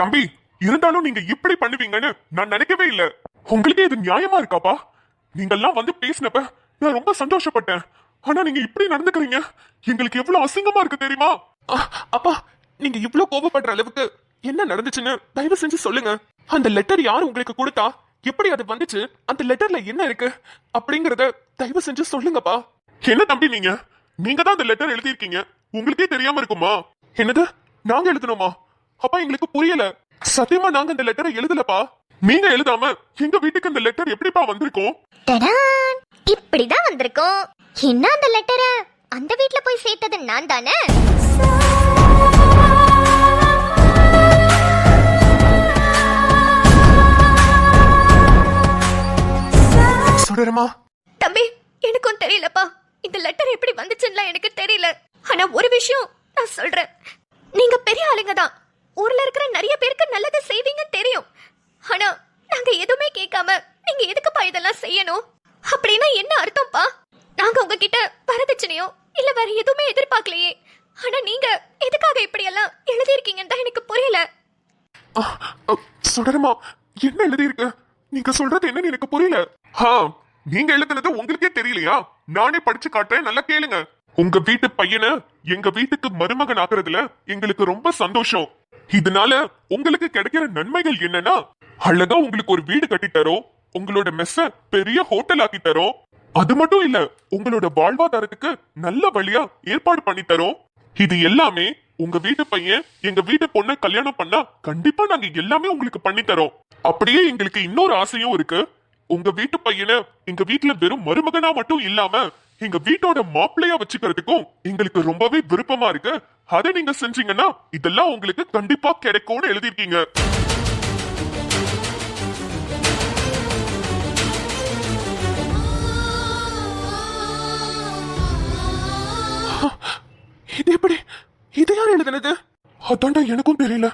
தம்பி, இருந்தாலும் நீங்க இப்படி பண்ணுவீங்கன்னு நான் நினைக்கவே இல்ல. உங்களுக்கே இது நியாயமா இருக்காப்பா? நீங்கெல்லாம் வந்து பேசினப்ப நான் ரொம்ப சந்தோஷப்பட்டேன். ஆனா நீங்க இப்படி நடந்துக்கிறீங்க, எங்களுக்கு எவ்வளவு அசிங்கமா இருக்கு தெரியுமா? அப்பா, நீங்க இவ்வளவு கோபப்படுற அளவுக்கு என்ன நடந்துச்சுன்னு தயவு செஞ்சு சொல்லுங்க. அந்த லெட்டர் யார் உங்களுக்கு கொடுத்தா, எப்படி அது வந்துச்சு, அந்த லெட்டர்ல என்ன இருக்கு அப்படிங்கறத தயவு செஞ்சு சொல்லுங்கப்பா. என்ன தம்பி நீங்க தான் அந்த லெட்டர் எழுதியிருக்கீங்க, உங்களுக்கே தெரியாம இருக்குமா? என்னது, நாங்க எழுதணுமா? அப்பா எங்களுக்கு புரியல. சத்தியமா நாங்க இந்த லெட்டரை எழுதலப்பா. நீங்க எழுதாம எங்க வீட்டுக்கு இந்த லெட்டர் எப்படிப்பா வந்திருக்கும்? இப்படிதான் வந்திருக்கும். என்ன அந்த லெட்டரை அந்த வீட்ல போய் சேர்த்தது நான் தானே? சுடரமா தம்பி, எனக்கும் தெரியலப்பா. இந்த லெட்டர் எப்படி வந்துச்சுன்னு எனக்கு தெரியல. ஆனா ஒரு விஷயம் நான் சொல்றேன், நீங்க பெரிய ஆளுங்க தான், ஊர்ல இருக்கிற நிறைய பேருக்கு நல்லது செய்வீங்கன்னு தெரியும். ஆனா நாங்க எதுவுமே கேட்காம நீங்க எதுக்குப்பா இதெல்லாம் செய்யணும்? அப்படின்னா என்ன அர்த்தம்ப்பா? நாங்க உங்ககிட்ட வரதட்சணையோ இல்ல வேற எதுவுமே எதிர்பார்க்கலையே. ஆனா நீங்க எதுக்காக இப்படி எல்லாம் எழுதியிருக்கீங்கன்னு தான் எனக்கு புரியல. சுடரமா, என்ன எழுதியிருக்கு? நீங்க சொல்றது என்னன்னு எனக்கு புரியல. நீங்க எழுதுனது உங்களுக்கே தெரியலையா? நானே படிச்சு காட்டுறேன், நல்லா கேளுங்க. உங்க வீட்டு பையனை எங்க வீட்டுக்கு மருமகன் ஆக்குறதுல எங்களுக்கு ரொம்ப சந்தோஷம். இதனால உங்களுக்கு கிடைக்கிற நன்மைகள் என்னன்னா, அழகா உங்களுக்கு ஒரு வீடு கட்டி தரோம், உங்களோட மெஸ்ஸ பெரிய ஹோட்டல் ஆக்கி தரோம். அது மட்டும் இல்ல, உங்களோட வாழ்வாதாரத்துக்கு நல்ல வழியா ஏற்பாடு பண்ணி தரோம். இது எல்லாமே உங்க வீட்டு பையன் எங்க வீட்டு பொண்ணை கல்யாணம் பண்ணா கண்டிப்பா நாங்க எல்லாமே உங்களுக்கு பண்ணி தரோம். அப்படியே எங்களுக்கு இன்னொரு ஆசையும் இருக்கு. உங்க வீட்டு பையனை எங்க வீட்டுல வெறும் மருமகனா மட்டும் இல்லாம எங்க வீட்டோட மாப்பிள்ளையா வச்சுக்கிறதுக்கும் எங்களுக்கு ரொம்பவே விருப்பமா இருக்கு. அதை நீங்க செஞ்சீங்கன்னா இதெல்லாம் உங்களுக்கு கண்டிப்பா கிடைக்கும்னு எழுதிருக்கீங்க. இது எப்படி? இதை யார் எழுதினது? அதான்டா எனக்கும் தெரியல.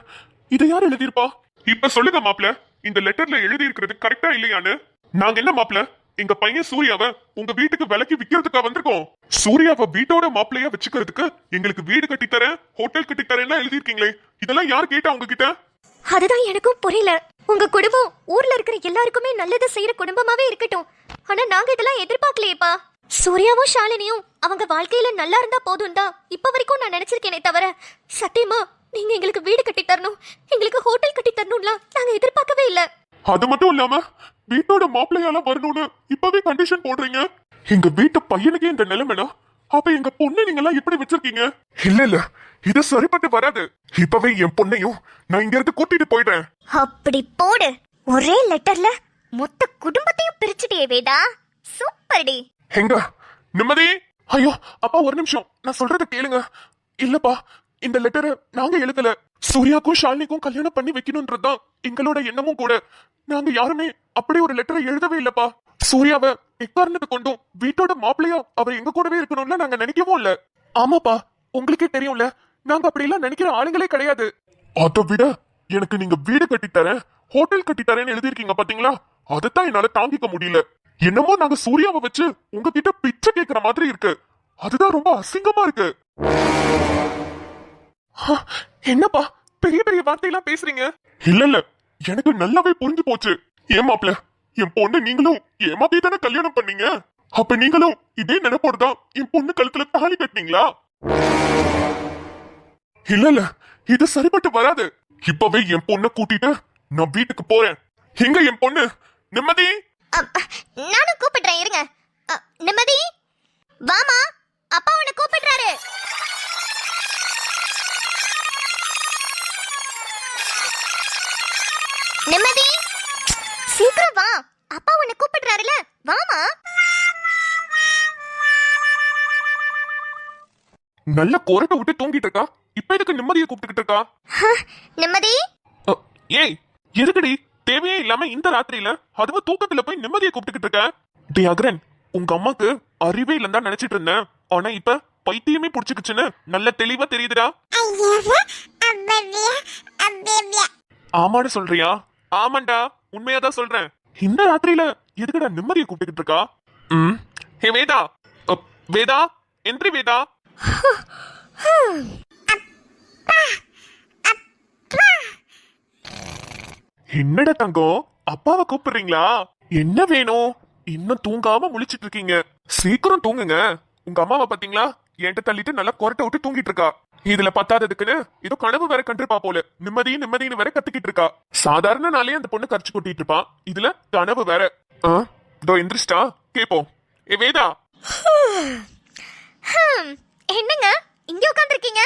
இதை யார் எழுதியிருப்பா? இப்ப சொல்லுங்க மாப்ள, இந்த லெட்டர்ல எழுதி இருக்கிறது கரெக்டா இல்லையான்னு. நாங்க என்ன மாப்ள, எங்க பையன் சூர்யாவை உங்க வீட்டுக்கு விலைக்கு விக்கிறதுக்கா வந்திருக்கோம்? சூர்யாவை வீட்டோட மாப்பிள்ளையா வச்சுக்கிறதுக்கு எங்களுக்கு வீடு கட்டித்தரேன், ஹோட்டல் கட்டித்தரேன் எழுதிருக்கீங்களே, இதெல்லாம் யார் கேட்டா உங்ககிட்ட? அதுதான் எனக்கும் புரியல. உங்க குடும்பம் ஊர்ல இருக்கிற எல்லாருக்குமே நல்லது செய்யற குடும்பமாவே இருக்கட்டும். ஆனா நாங்க இதெல்லாம் எதிர்பார்க்கலையேப்பா. சூர்யாவும் ஷாலினியும் அவங்க வாழ்க்கையில நல்லா இருந்தா போதும் தான் இப்ப வரைக்கும் நான் நினைச்சிருக்கேனே தவிர, சத்தியமா நீங்க எங்களுக்கு வீடு கட்டி தரணும், எங்களுக்கு ஹோட்டல் கட்டி தரணும்லாம் நாங்க எதிர்பார்க்கவே இல்ல. அது மட்டும் இல்லாம வீட்டோட மாப்பிள்ளையால வரணும்னு இப்பவே கண்டிஷன் போடுறீங்க. எங்க வீட்டு பையனுக்கே இந்த நிலைமைனா அப்ப எங்க பொண்ணு நீங்க எல்லாம் எப்படி வச்சிருக்கீங்க? இல்ல, இது சரிப்பட்டு வராது. இப்பவே என் பொண்ணையும் நான் இங்க இருந்து கூட்டிட்டு போயிடுறேன். அப்படி போடு. ஒரே லெட்டர்ல மொத்த குடும்பத்தையும் பிரிச்சுட்டே வேதா, சூப்பர்டி. எங்க நிம்மதி? ஐயோ அப்பா, ஒரு நிமிஷம், நான் சொல்றத கேளுங்க. இல்லப்பா, இந்த லெட்டரை நாங்க எழுதல. சூர்யாக்கும் ஷாலினிக்கும் கல்யாணம் பண்ணி வைக்கணும்ன்றதுதான் எங்களோட எண்ணமும் கூட. நாங்க யாருமே அப்படி ஒரு லெட்டரை எழுதவே இல்லப்பா. சூர்யாவை எக்காரணத்தை கொண்டும் வீட்டோட மாப்பிள்ளையா அவர் எங்க கூடவே இருக்கணும்ல நாங்க நினைக்கவும் இல்ல. ஆமாப்பா, உங்களுக்கே தெரியும்ல, நாங்க அப்படி எல்லாம் நினைக்கிற ஆளுங்களே கிடையாது. அதை விட எனக்கு நீங்க வீடு கட்டித்தரேன், ஹோட்டல் கட்டித்தரேன்னு எழுதிருக்கீங்க பாத்தீங்களா, அதைத்தான் என்னால தாங்கிக்க முடியல. என்னமோ நாங்க சூர்யாவை வச்சு உங்ககிட்ட பிச்சை கேட்கிற மாதிரி இருக்கு. அதுதான் ரொம்ப அசிங்கமா இருக்கு. என்னப்பா பெரிய பெரிய வார்த்தையெல்லாம் பேசுறீங்க? இல்ல, எனக்கு நல்லாவே புரிஞ்சு போச்சு. ஏமாப்ல, என் பொண்ணு நீங்களும் ஏமாத்தி தானே கல்யாணம் பண்ணீங்க. அப்ப நீங்களும் இதே நினைப்போடுதான் என் பொண்ணு கழுத்துல தாலி கட்டினீங்களா? இல்ல, இது சரிப்பட்டு வராது. இப்பவே என் பொண்ணை கூட்டிட்டு நான் வீட்டுக்கு போறேன். எங்க என் பொண்ணு? நிம்மதி? நானும் கூப்பிடுறேன், இருங்க. நிம்மதி, வாமா, அப்பா உன்னை கூப்பிடுறாரு. நிம்மதி, சீக்கிரம் வா, அப்பா உன்னை கூப்பிடுறாருல, வாமா. நல்ல கொரட்டை விட்டு தூங்கிட்டு இருக்கா, இப்ப எதுக்கு நிம்மதியை கூப்பிட்டுக்கிட்டு இருக்கா? நிம்மதி, ஏய் எதுக்குடி தேவையே இல்லாம இந்த ராத்திரியில அதுவும் தூக்கத்துல போய் நிம்மதியை கூப்பிட்டுக்கிட்டு இருக்க? டே அக்ரன், உங்க அம்மாக்கு அறிவே இல்லன்னு தான் நினைச்சிட்டு இருந்தேன். ஆனா இப்ப பைத்தியமே புடிச்சுக்குச்சுன்னு நல்ல தெளிவா தெரியுதுடா. ஆமான்னு சொல்றியா? ஆமாண்டா, உண்மையாதான் சொல்றேன். இந்த ராத்திரியில எதுக்குடா நிம்மதியை கூப்பிட்டுக்கிட்டு இருக்கா? ஹே வேதா, வேதா எந்திரி வேதா. என்னடா தங்கம், அப்பாவை கூப்பிடுறீங்களா? என்ன வேணும்? இன்னும் தூங்காம முழிச்சிட்டு இருக்கீங்க. சீக்கிரம் தூங்குங்க. உங்க அம்மாவை பாத்தீங்களா? என்கிட்ட தள்ளிட்டு நல்லா கொரட்டை விட்டு தூங்கிட்டு இருக்கா. இதுல பத்தாததுக்குன்னு ஏதோ கனவு வேற கண்டிருப்பா போல. நிம்மதின்னு வேற கத்துக்கிட்டு இருக்கா. சாதாரண நாளே அந்த பொண்ணு கரிச்சு கொட்டிட்டு இருப்பான். இதுல கனவு வேற. இதோ எந்திரிச்சிட்டா, கேப்போம். ஏ வேதா. என்னங்க இங்க உட்கார்ந்திருக்கீங்க?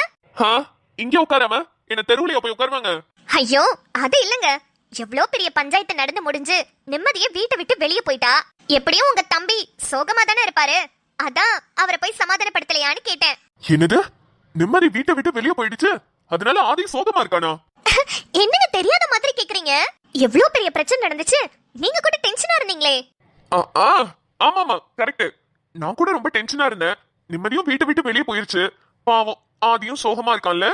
இங்க உட்காராம என்ன தெருவுலயா போய் உட்காருவாங்க? ஐயோ அது இல்லங்க, எவ்வளோ பெரிய பஞ்சாயத்து நடந்து முடிஞ்சு நிம்மதியை வீட்டை விட்டு வெளியே போயிட்டா. எப்படியும் உங்க தம்பி சோகமா தானே இருப்பாரு, அதான் அவரை போய் சமாதானப்படுத்தலையான்னு கேட்டேன். என்னது, நிம்மதி வீட்டை விட்டு வெளியே போயிடுச்சு, அதனால ஆதி சோகமா இருக்கானா? என்னன்னு தெரியாத மாதிரி கேக்குறீங்க. எவ்வளவு பெரிய பிரச்சனை நடந்துச்சு, நீங்க கூட டென்ஷனா இருந்தீங்களே. ஆமாமா கரெக்ட். நான் கூட ரொம்ப டென்ஷனா இருந்தேன். நிம்மதியும் வீட்டை விட்டு வெளியே போயிருச்சு. பாவம் ஆதியும் சோகமா இருக்கான்ல.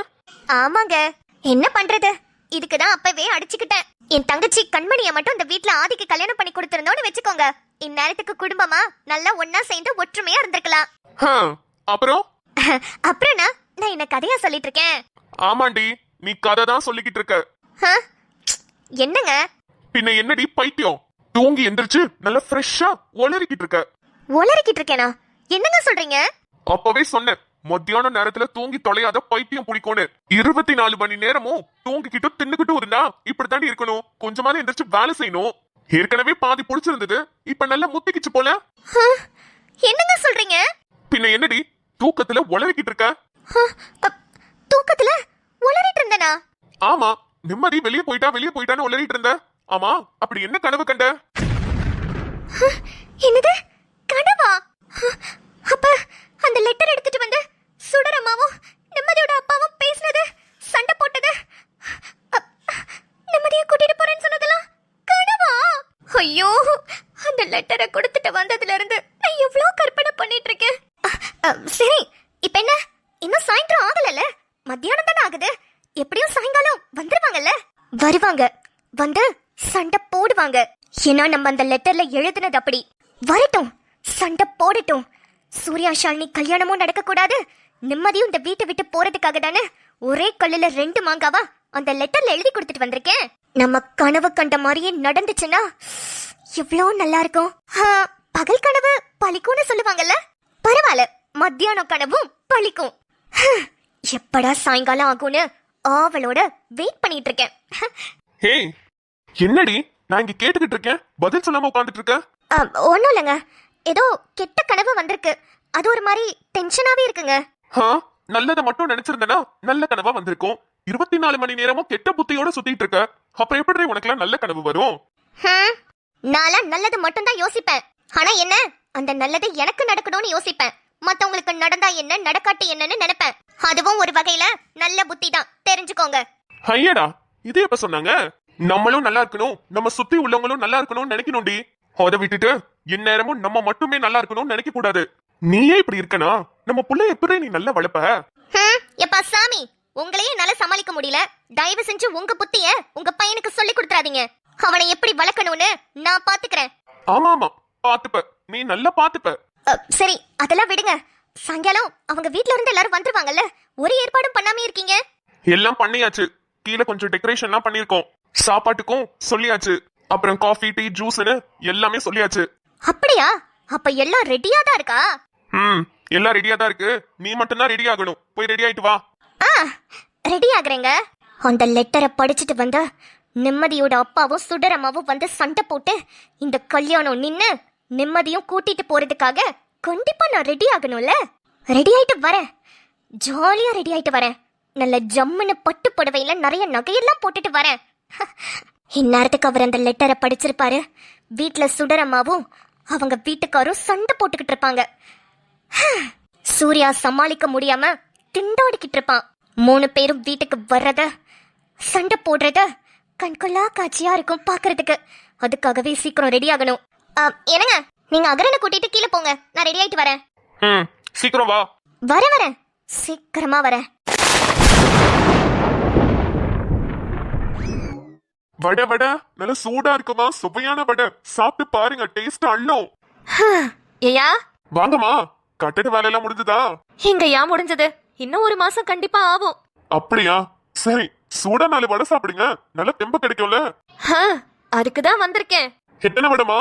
ஆமாங்க, என்ன பண்றது, இதுக்குதான் அப்பவே அடிச்சுக்கிட்டேன். என் தங்கச்சி கண்மணிய மட்டும் இந்த வீட்ல ஆதிக்கு கல்யாணம் பண்ணி கொடுத்திருந்தோன்னு வெச்சுக்கோங்க, இந்நேரத்துக்கு குடும்பமா நல்லா ஒன்னா சேர்ந்து ஒற்றுமையா இருந்திருக்கலாம். அப்புறம் அப்புறம்னா நான் என்ன கதையா சொல்லிட்டு இருக்கேன்? ஆமாண்டி, நீ கதை தான் சொல்லிக்கிட்டு இருக்க. என்னங்க பின்ன என்னடி பைத்தியம், தூங்கி எந்திரிச்சு நல்லா ஃப்ரெஷ்ஷா ஒளறிக்கிட்டு இருக்க. ஒளறிக்கிட்டு இருக்கேனா? என்னங்க சொல்றீங்க? அப்பவே சொன்னேன், மத்தியான நேரத்துல தூங்கி தொலையாத பைத்தியம் பிடிக்கும்னு. 24 மணி நேரமும் தூங்கிக்கிட்டு தின்னுக்கிட்டு இருந்தா இப்படித்தாண்டி இருக்கணும். கொஞ்சமாவது எந்திரிச்சு வேலை செய்யணும். ஏற்கனவே பாதி புடிச்சிருந்தது, இப்ப நல்லா முத்திக்கிச்சு போல. என்னங்க சொல்றீங்க? பின்ன என்னடி தூக்கத்துல உளறிக்கிட்டு இருக்க? தூக்கத்துல உளறிட்டு இருந்தனா? ஆமா, நிம்மதி வெளியே போயிட்டான்னு உளறிட்டு இருந்த. ஆமா, அப்படி என்ன கனவு கண்ட? என்னது கனவா? அப்ப அந்த லெட்டர் எடுத்துட்டு வந்து சுடரமாவும் நிம்மதியோட அப்பாவும் பேசினது, சண்டை போட்டது, நிம்மதியை கூட்டிட்டு போறேன்னு சொன்னதெல்லாம் கனவா? ஐயோ, அந்த லெட்டரை கொடுத்துட்டு வந்ததுல இருந்து நான் எவ்வளவு கற்பனை பண்ணிட்டு இருக்கேன். சரி, இப்ப என்ன, இன்னும் சாயந்தரம் ஆகலல்ல, மத்தியானம் தானே ஆகுது. எப்படியும் சாயங்காலம் வந்துருவாங்கல்ல. வருவாங்க, வந்து சண்டை போடுவாங்க. ஏன்னா நம்ம அந்த லெட்டர்ல எழுதுனது அப்படி. வரட்டும், சண்டை போடட்டும். சூர்யா ஷாலினி கல்யாணமும் நடக்க கூடாது, நிம்மதியும் இந்த வீட்டை விட்டு போறதுக்காக தானே ஒரே கல்லுல 2 மாங்காவா அந்த லெட்டர்ல எழுதி கொடுத்துட்டு வந்திருக்கேன். நம்ம கனவு கண்ட மாதிரியே நடந்துச்சுன்னா எவ்வளோ நல்லா இருக்கும். பகல் கனவு பழிக்கும்னு சொல்லுவாங்கல்ல, பரவாயில்ல, மத்தியானம் கனவும் பழிக்கும். எப்படா சாயங்காலம் ஆகும்னு ஆவலோட வெயிட் பண்ணிட்டு இருக்கேன். ஹே, என்னடி நான் இங்க கேட்டுக்கிட்டு இருக்கேன், பதில் சொல்லாம உட்கார்ந்துட்டு இருக்க? ஒன்னும் இல்லைங்க, ஏதோ கெட்ட கனவு வந்திருக்கு, அது ஒரு மாதிரி டென்ஷனாவே இருக்குங்க. நல்லதை மட்டும் நினைச்சிருந்தனா நல்ல கனவா வந்திருக்கும். 24 மணி நேரமும் கெட்ட புத்தியோட சுத்திட்டு இருக்க, அப்புறம் எப்படி உனக்குலாம் நல்ல கனவு வரும்? நான்லாம் நல்லது மட்டும் தான் யோசிப்பேன். ஆனா என்ன, அந்த நல்லது எனக்கு நடக்கணும்னு யோசிப்பேன். மத்தவங்களுக்கு நடந்தா என்ன, நடக்காட்டி என்னன்னு நினைப்பேன். அதுவும் ஒரு வகையில நல்ல புத்தி தான், தெரிஞ்சுக்கோங்க. ஐயடா, இது எப்ப சொன்னாங்க? நம்மளும் நல்லா இருக்கணும், நம்ம சுத்தி உள்ளவங்களும் நல்லா இருக்கணும்னு நினைக்கணும்டி. அதை விட்டுட்டு எந்நேரமும் நம்ம மட்டுமே நல்லா இருக்கணும்னு நினைக்க கூடாது. நீயே இப்படி இருக்கனா, நம்ம புள்ள எப்படி நீ நல்லா வளர்ப்ப? எப்பா சாமி, உங்களையே என்னால சமாளிக்க முடியல. தயவு செஞ்சு உங்க புத்திய உங்க பையனுக்கு சொல்லி கொடுத்துறாதீங்க. அவனை எப்படி வளர்க்கணும்னு நான் பாத்துக்கிறேன். ஆமா, பாத்துப்ப, நீ நல்லா பாத்துப்ப. சரி, அதெல்லாம் விடுங்க. சாயங்காலம் அவங்க வீட்ல இருந்து எல்லாரும் வந்துருவாங்கல்ல, ஒரு ஏற்பாடும் பண்ணாம இருக்கீங்க? எல்லாம் பண்ணியாச்சு. கீழே கொஞ்சம் டெக்கரேஷன்லாம் பண்ணிருக்கோம். சாப்பாட்டுக்கும் சொல்லியாச்சு. அப்புறம் காஃபி, டீ, ஜூஸ்னு எல்லாமே சொல்லியாச்சு. அப்படியா? அப்ப எல்லாம் ரெடியா தான் இருக்கா? எல்லாம் ரெடியா தான் இருக்கு. நீ மட்டும் தான் ரெடி ஆகணும். போய் ரெடி ஆயிட்டு வா. ரெடி ஆகுறேங்க. அந்த லெட்டரை படிச்சுட்டு வந்த நிம்மதியோட அப்பாவும் சுடரமாவும் வந்து சண்டை போட்டு இந்த கல்யாணம் நின்னு நிம்மதியும் கூட்டிட்டு போறதுக்காக கண்டிப்பா நான் ரெடி ஆகணும்ல. ரெடி ஆயிட்டு வரேன், ஜாலியா ரெடி ஆயிட்டு வரேன். நல்ல ஜம்முன்னு பட்டு புடவையில நிறைய நகையெல்லாம் போட்டுட்டு வரேன். இந்நேரத்துக்கு அவர் அந்த லெட்டரை படிச்சிருப்பாரு. வீட்டுல சுடரமாவும் அவங்க வீட்டுக்காரும் சண்டை போட்டுக்கிட்டு இருப்பாங்க. சூர்யா சமாளிக்க முடியாம திண்டாடிக்கிட்டு இருப்பான். 3 பேரும் வீட்டுக்கு வர்றத, சண்டை போடுறத கண்கொள்ளா காட்சியா இருக்கும் பாக்குறதுக்கு. அதுக்காகவே சீக்கிரம் ரெடி ஆகணும். என்னங்க, நீங்க அகரனை கூட்டிட்டு கீழே போங்க, நான் ரெடி ஆயிட்டு வரேன். சீக்கிரம் வா. வரேன், சீக்கிரமா வரேன். வடை வடை நல்ல சூடா இருக்குமா, சுவையான வடை. சாப்பிட்டு பாருங்க, டேஸ்ட் அள்ளும். ஏயா வாங்கம்மா, கட்டட வேலையெல்லாம் முடிஞ்சதா? எங்கயா முடிஞ்சது, இன்னும் 1 மாசம் கண்டிப்பா ஆகும். அப்படியா? சரி, சூடா 4 வடை சாப்பிடுங்க, நல்ல தெம்பு கிடைக்கும்ல. அதுக்குதான் வந்திருக்கேன். எத்தனை வடமா?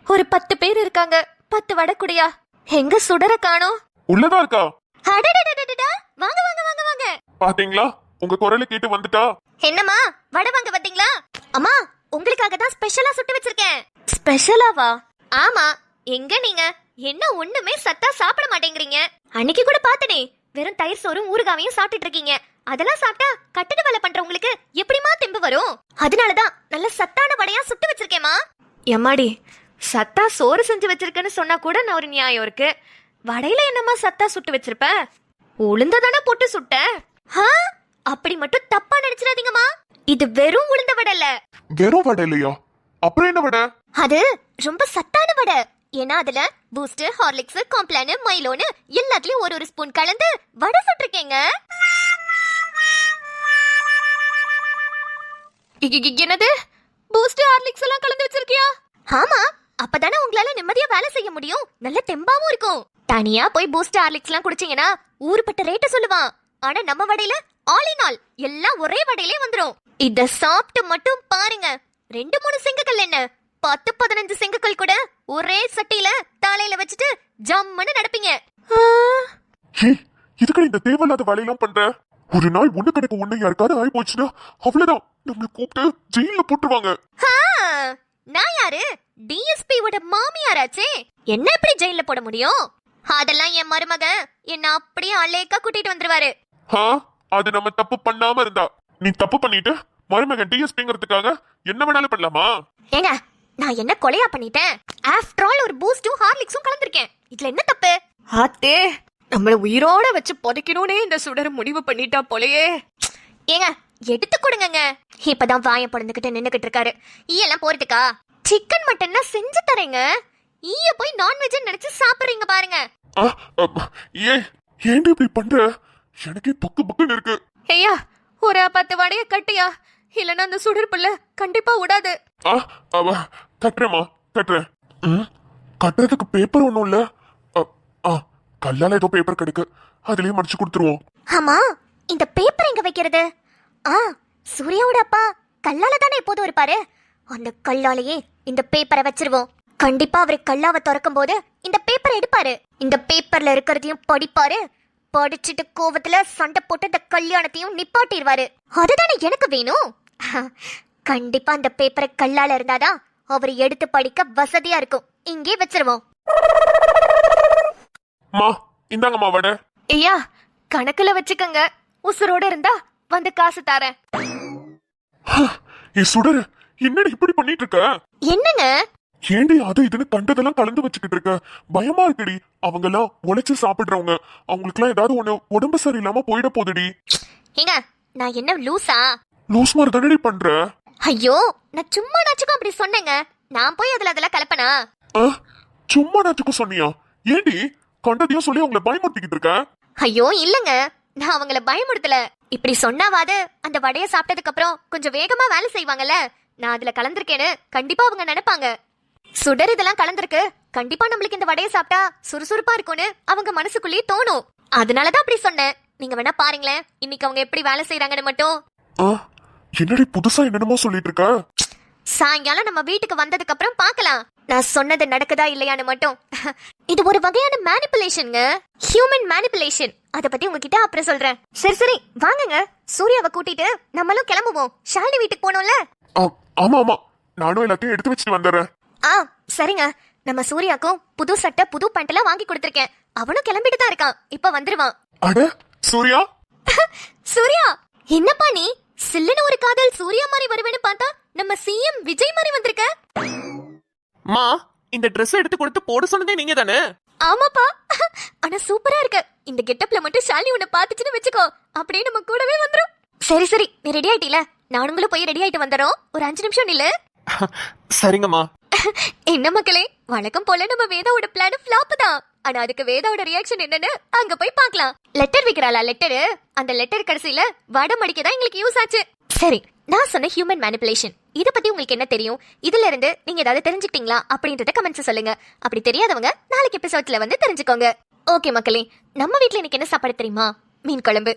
ஒரு 10 பேர் இருக்காங்க. 10 வடை குடியா? எங்க சுடர காணோம்? உள்ளதா இருக்கா? அடடடடடடா, வாங்க வாங்க வாங்க வாங்க. பாத்தீங்களா, உங்க குரலை கேட்டு வந்துட்டா. என்னம்மா, வடை வாங்க வந்தீங்களா? அம்மா, உங்களுக்காக தான் ஸ்பெஷலா சுட்டு வச்சிருக்கேன். ஸ்பெஷலாவா? ஆமா. எங்க நீங்க என்ன ஒண்ணுமே சத்தா சாப்பிட மாட்டேங்கிறீங்க? அன்னைக்கு கூட பார்த்தனே, வெறும் தயிர் சோறும் ஊறுகாவையும் சாப்பிட்டுட்டு இருக்கீங்க. அதெல்லாம் சாப்பிட்டா கட்டட வேலை பண்றவங்களுக்கு எப்படிமா தெம்பு வரும்? அதனாலதான் நல்ல சத்தான வடையா சுட்டு வச்சிருக்கேம்மா. எம்மாடி, சத்தா சோறு செஞ்சு வச்சிருக்கேன்னு சொன்னா கூட நான் ஒரு நியாயம் இருக்கு. வடையில என்னம்மா சத்தா சுட்டு வச்சிருப்ப? உளுந்த தானே போட்டு சுட்ட. அப்படி மட்டும் தப்பா நினைச்சிடாதீங்கம்மா. இது வெறும் உளுந்த வடை இல்ல. வெறும் வடை இல்லையா? அப்புறம் என்ன வடை? அது ரொம்ப சத்தான வடை. ஏன்னா அதுல பூஸ்ட், ஹார்லிக்ஸ், காம்ப்ளான், மைலோன்னு எல்லாத்துலயும் ஒரு ஸ்பூன் கலந்து வடை சுட்டிருக்கேங்க. என்னது, பூஸ்ட் ஹார்லிக்ஸ் எல்லாம் கலந்து வச்சிருக்கியா? ஆமா, அப்பதானே உங்களால நிம்மதியா வேலை செய்ய முடியும், நல்ல தெம்பாவும் இருக்கும். தனியா போய் பூஸ்ட் ஹார்லிக்ஸ் எல்லாம் குடிச்சீங்கன்னா ஊருப்பட்ட ரேட்ட சொல்லுவான். ஆனா நம்ம வடையில ஆல் இன் ஆல் எல்லாம் ஒரே வடையிலே வந்துரும். இத சாப்பிட்டு மட்டும் பாருங்க, 2-3 செங்கக்கல் என்ன 10-15 செங்கக்கல் கூட ஒரே சட்டியில தலையில வச்சுட்டு ஜம்முன்னு நடப்பீங்க. இதுக்கு இந்த தேவையில்லாத வேலையெல்லாம் பண்ற? ஒரு நாள் ஒண்ணு கணக்கு ஒண்ணு யாருக்காவது ஆகி போச்சுன்னா அவ்வளவுதான், நம்மள கூப்பிட்டு ஜெயில போட்டுருவாங்க. நான் யாரு? டிஎஸ்பி ஓட மாமியாராச்சே, என்ன எப்படி ஜெயில போட முடியும்? அதெல்லாம் என் மருமக என்ன அப்படியே அலேக்கா கூட்டிட்டு வந்துருவாரு. அது நம்ம தப்பு பண்ணாம இருந்தா. நீ தப்பு பண்ணிட்டு மருமகன் டிஎஸ்பிங்கிறதுக்காக என்ன வேணாலும் பண்ணலாமா? ஏங்க, நான் என்ன கொலையா பண்ணிட்டேன்? ஆஃப்டர் ஆல் ஒரு பூஸ்டும் ஹார்லிக்ஸும் கலந்துருக்கேன். இதுல என்ன தப்பு? ஆத்தே, நம்மள உயிரோட வச்சு புதைக்கணும்னே இந்த சுடர் முடிவு பண்ணிட்டா போலயே. ஏங்க, எடுத்து கொடுங்கங்க. இப்பதான் வாயம் பொழந்துகிட்டு நின்னுகிட்டு இருக்காரு. ஈயெல்லாம் போறதுக்கா? சிக்கன் மட்டன்னா செஞ்சு தரேங்க. ஈய போய் நான்வெஜ் நினைச்சு சாப்பிடுறீங்க பாருங்க. ஏன்டி இப்படி பண்ற? எனக்கே பக்கு பக்குன்னு இருக்கு. ஐயா, ஒரு 10 வடைய கட்டியா, இல்லன்னா அந்த சுடர் புள்ள கண்டிப்பா விடாது. கட்டுறேமா, கட்டுறேன். கட்டுறதுக்கு பேப்பர் ஒண்ணும் இல்ல. கல்லால ஏதோ பேப்பர் கிடைக்கு, அதுலயே மடிச்சு கொடுத்துருவோம். ஆமா, இந்த பேப்பர் எங்க வைக்கிறது? சூர்யாவோட அப்பா கல்லால தானே எப்போதும் இருப்பாரு. அந்த கல்லாலேயே இந்த பேப்பரை வச்சிருவோம். கண்டிப்பா அவரு கல்லாவை திறக்கும் போது இந்த பேப்பரை எடுப்பாரு. இந்த பேப்பர்ல இருக்கிறதையும் படிப்பாரு. படிச்சுட்டு கோவத்துல சண்டை போட்டு இந்த கல்யாணத்தையும் நிப்பாட்டிடுவாரு. அதுதானே எனக்கு வேணும். கண்டிப்பா அந்த பேப்பரை கல்லால இருந்தாதான் அவர் எடுத்து படிக்க வசதியா இருக்கும். இங்கே வச்சிருவோம். இந்தாங்கம்மா வடை. ஐயா, கணக்குல வச்சுக்கங்க, உசுரோட இருந்தா வந்து காசு தரேன். சுடரு, என்னடி இப்படி பண்ணிட்டு இருக்க? என்னங்க? ஏண்டி அது இதுன்னு கண்டதெல்லாம் கலந்து வச்சுக்கிட்டு இருக்க? பயமா இருக்குடி. அவங்க எல்லாம் உழைச்சு சாப்பிடுறவங்க, அவங்களுக்கு எல்லாம் ஏதாவது ஒண்ணு உடம்பு சரியில்லாம போயிட போகுதுடி. ஏங்க, நான் என்ன லூசா? லூஸ் மாதிரி தானடி பண்ற? ஐயோ, நான் சும்மா நாச்சுக்கும் அப்படி சொன்னேங்க. நான் போய் அதெல்லாம் கலப்பனா? சும்மா நாச்சுக்கும் சொன்னியா? ஏண்டி கண்டதையும் சொல்லி அவங்கள பயமுறுத்திக்கிட்டு இருக்க? ஐயோ இல்லங்க, நான் அவங்கள பயமுறுத்தல. இப்படி சொன்னாவாது அந்த வடைய சாப்பிட்டதுக்கு அப்புறம் கொஞ்சம் வேகமா வேலை செய்வாங்கல்ல. நான் அதுல கலந்திருக்கேன்னு கண்டிப்பா அவங்க நினைப்பாங்க. சுடர் இதெல்லாம் கலந்திருக்கு, கண்டிப்பா நம்மளுக்கு இந்த வடைய சாப்பிட்டா சுறுசுறுப்பா இருக்கும்னு அவங்க மனசுக்குள்ளேயே தோணும். அதனாலதான் அப்படி சொன்னேன். நீங்க வேணா பாருங்களேன், இன்னைக்கு அவங்க எப்படி வேலை செய்யறாங்கன்னு மட்டும். என்னடி புதுசா என்னென்னமோ சொல்லிட்டு இருக்க? சாயங்காலம் நம்ம வீட்டுக்கு வந்ததுக்கு அப்புறம் பார்க்கலாம் நான் சொன்னது நடக்குதா இல்லையான்னு மட்டும். இது ஒரு வகையான மேனிபுலேஷன்ங்க, ஹியூமன் மேனிபுலேஷன். அத பத்தி உங்ககிட்ட அப்புறம் சொல்றேன். சரி சரி வாங்குங்க, சூர்யாவை கூட்டிட்டு நம்மளும் கிளம்புவோம். ஷாலினி வீட்டுக்கு போனோம்ல. ஆமா ஆமா, நானும் எல்லாத்தையும் எடுத்து வச்சுட்டு வந்துடுறேன். சரிங்க. நம்ம சூர்யாக்கும் புது சட்டை புது பேண்ட் எல்லாம் வாங்கி கொடுத்திருக்கேன். அவனும் கிளம்பிட்டு தான் இருக்கான், இப்ப வந்துருவான். அட சூர்யா. சூர்யா, என்னப்பா நீ சில்லுன்னு ஒரு காதல் சூர்யா மாதிரி வருவேன்னு பார்த்தா நம்ம சிஎம் விஜய் மாதிரி வந்திருக்க. மா, இந்த Dress எடுத்து கொடுத்து போட சொன்னதே நீங்க தானே? ஆமாப்பா, ஆனா சூப்பரா இருக்கு. இந்த கெட்டப்ல மட்டும் ஷாலினி உன்னை பாத்துச்சுன்னு வெச்சுக்கோ, அப்படியே நம்ம கூடவே வந்துரும். சரி சரி, நீ ரெடி ஆயிட்டீல? நானுங்களும் போய் ரெடி ஆயிட்டு வந்துறோம். ஒரு 5 நிமிஷம் நில்லு. சரிங்கம்மா. என்ன மக்களே, வழக்கம் போல நம்ம வேதாவோட பிளான் ஃப்ளாப் தான். ஆனா அதுக்கு வேதாவோட ரியாக்ஷன் என்னன்னு அங்க போய் பார்க்கலாம். லெட்டர் விக்கிறாளா லெட்டர்? அந்த லெட்டர் கடைசியில வடை மடிக்க தான் எங்களுக்கு யூஸ் ஆச்சு. சரி, நான் சொன்ன ஹியூமன் மேனிபுலேஷன் இத பத்தி உங்களுக்கு என்ன தெரியும்? இதுல இருந்து நீங்க ஏதாவது தெரிஞ்சுக்கிட்டீங்களா அப்படின்றத கமெண்ட்ஸ் சொல்லுங்க. அப்படி தெரியாதவங்க நாளைக்கு எபிசோட்ல வந்து தெரிஞ்சுக்கோங்க. ஓகே மக்களே, நம்ம வீட்ல இன்னைக்கு என்ன சாப்பாடு தெரியுமா? மீன் குழம்பு.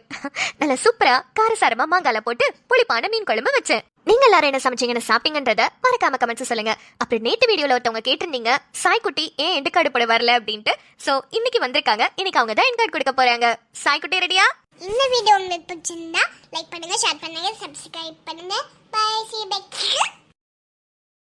நல்ல சூப்பரா காரசாரமா மாங்கால போட்டு புளிப்பான மீன் குழம்பு வச்சேன். நீங்க எல்லாரும் என்ன சமைச்சீங்கன்னு சாப்பிட்டீங்கன்றத மறக்காம கமெண்ட்ஸ் சொல்லுங்க. அப்புறம் நேத்து வீடியோல ஒருத்தவங்க கேட்டிருந்தீங்க சாய்க்குட்டி ஏன் எண்டு கார்டு போட வரல அப்படின்ட்டு. சோ இன்னைக்கு வந்திருக்காங்க. இன்னைக்கு அவங்க தான் எண்டு கார்டு கொடுக்க போறாங்க. சாய்க்குட்டி ரெடியா? இந்த வீடியோ உங்களுக்கு பிடிச்சிருந்தா லைக் பண்ணுங்க, ஷேர் பண்ணுங்க, சப்ஸ்கிரைப் பண்ணுங்க. Bye, see you back.